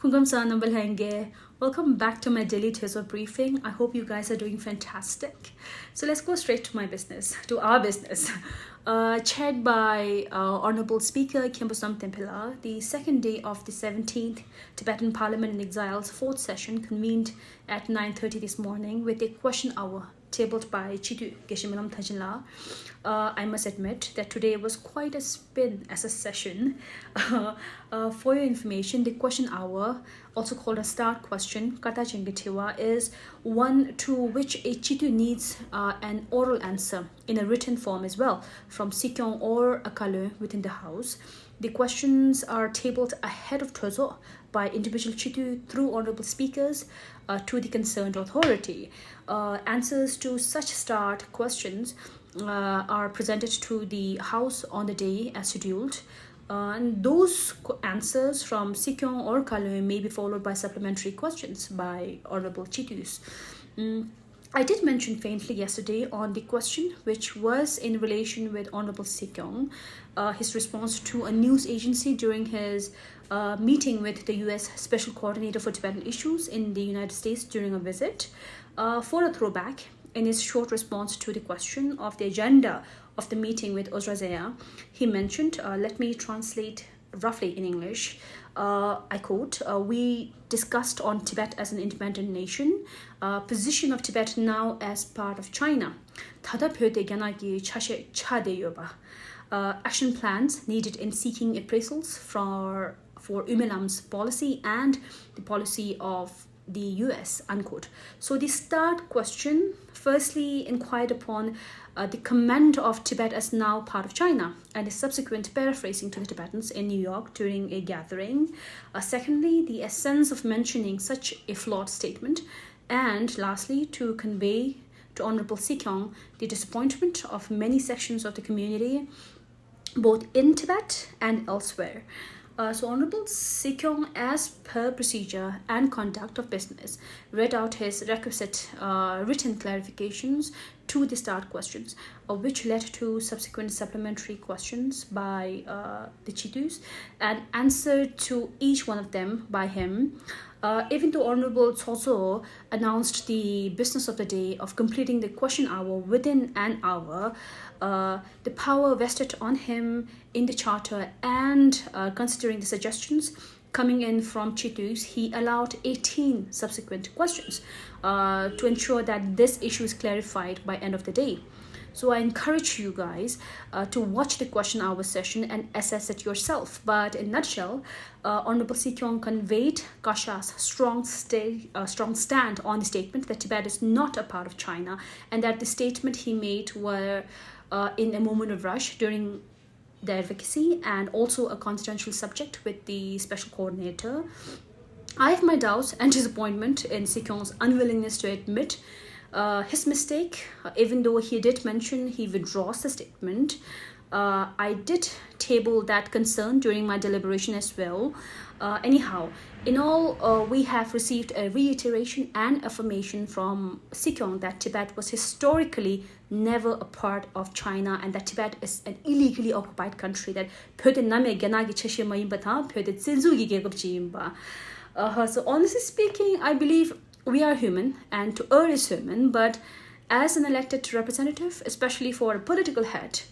Welcome back to my daily Tezo briefing. I hope you guys are doing fantastic. So let's go straight to our business. Chaired by Honorable Speaker Khyentse Tempela, the second day of the 17th Tibetan Parliament-in-Exile's fourth session convened at 9:30 this morning with a question hour tabled by Chitu Geshe-Milam Thajinla. I must admit that today was quite a spin as a session. For your information, the question hour, also called a start question, Kata Chengetewa, is one to which a Chitu needs an oral answer in a written form as well from Sikyong or a Kalu within the house. The questions are tabled ahead of Tozo by individual Chitu through honorable speakers to the concerned authority. Answers to such start questions are presented to the House on the day as scheduled. And those answers from Sikyong or Kalu may be followed by supplementary questions by honorable Chitus. I did mention faintly yesterday on the question, which was in relation with Honorable Sikyong, his response to a news agency during his meeting with the US Special Coordinator for Tibetan Issues in the United States during a visit. For a throwback, in his short response to the question of the agenda of the meeting with Ozrazea, he mentioned, let me translate roughly in English, I quote, we discussed on Tibet as an independent nation, position of Tibet now as part of China, action plans needed in seeking appraisals for Umelam's policy and the policy of the US, unquote. So the start question firstly inquired upon the command of Tibet as now part of China and the subsequent paraphrasing to the Tibetans in New York during a gathering. Secondly, the essence of mentioning such a flawed statement. And lastly, to convey to Honorable Sikyong the disappointment of many sections of the community, both in Tibet and elsewhere. So Honorable Sikyong, as per procedure and conduct of business, read out his requisite written clarifications to the start questions, which led to subsequent supplementary questions by the Chitus and answered to each one of them by him. Even though Honorable Tsozo announced the business of the day of completing the question hour within an hour, the power vested on him in the charter and considering the suggestions coming in from Chitus, he allowed 18 subsequent questions to ensure that this issue is clarified by end of the day. So I encourage you guys to watch the question hour session and assess it yourself. But in a nutshell, Honorable Sikyong conveyed Kasha's strong stand on the statement that Tibet is not a part of China and that the statement he made were in a moment of rush during the advocacy and also a confidential subject with the special coordinator. I have my doubts and disappointment in Sikyong's unwillingness to admit his mistake, even though he did mention he withdraws the statement. I did table that concern during my deliberation as well. Anyhow, in all, we have received a reiteration and affirmation from Sikyong that Tibet was historically never a part of China and that Tibet is an illegally occupied country. That so honestly speaking, I believe we are human and to err is human, but as an elected representative, especially for a political head,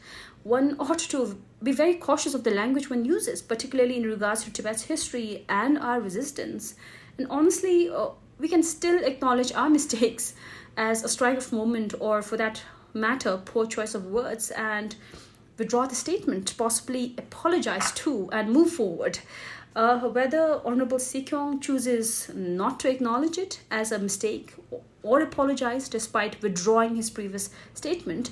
one ought to be very cautious of the language one uses, particularly in regards to Tibet's history and our resistance. And honestly, we can still acknowledge our mistakes as a strike of moment or for that matter, poor choice of words and withdraw the statement, possibly apologize to and move forward. Whether Honorable Sikyong chooses not to acknowledge it as a mistake or apologize despite withdrawing his previous statement,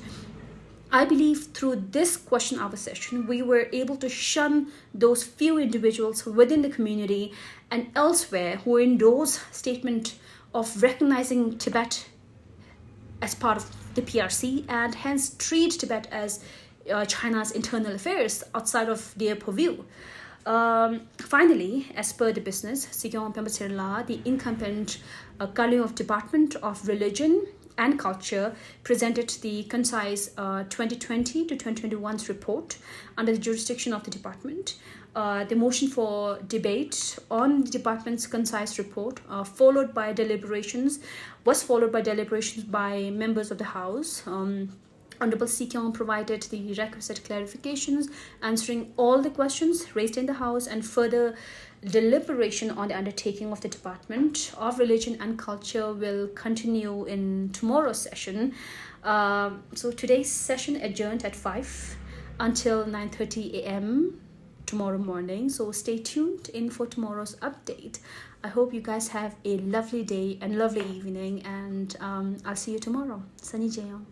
I believe through this question hour session, we were able to shun those few individuals within the community and elsewhere who endorse statement of recognizing Tibet as part of the PRC and hence treat Tibet as China's internal affairs outside of their purview. Finally, as per the business, Sikyong Pembatsirla, the incumbent Kalu of Department of Religion and Culture, presented the concise 2020 to 2021's report under the jurisdiction of the department. the motion for debate on the department's concise report, followed by deliberations, was followed by deliberations by members of the House. Honorable Sikyong provided the requisite clarifications, answering all the questions raised in the House, and further deliberation on the undertaking of the Department of Religion and Culture will continue in tomorrow's session. So today's session adjourned at 5 until 9:30 a.m. tomorrow morning. So stay tuned in for tomorrow's update. I hope you guys have a lovely day and lovely evening, and I'll see you tomorrow. Sunny Jayam.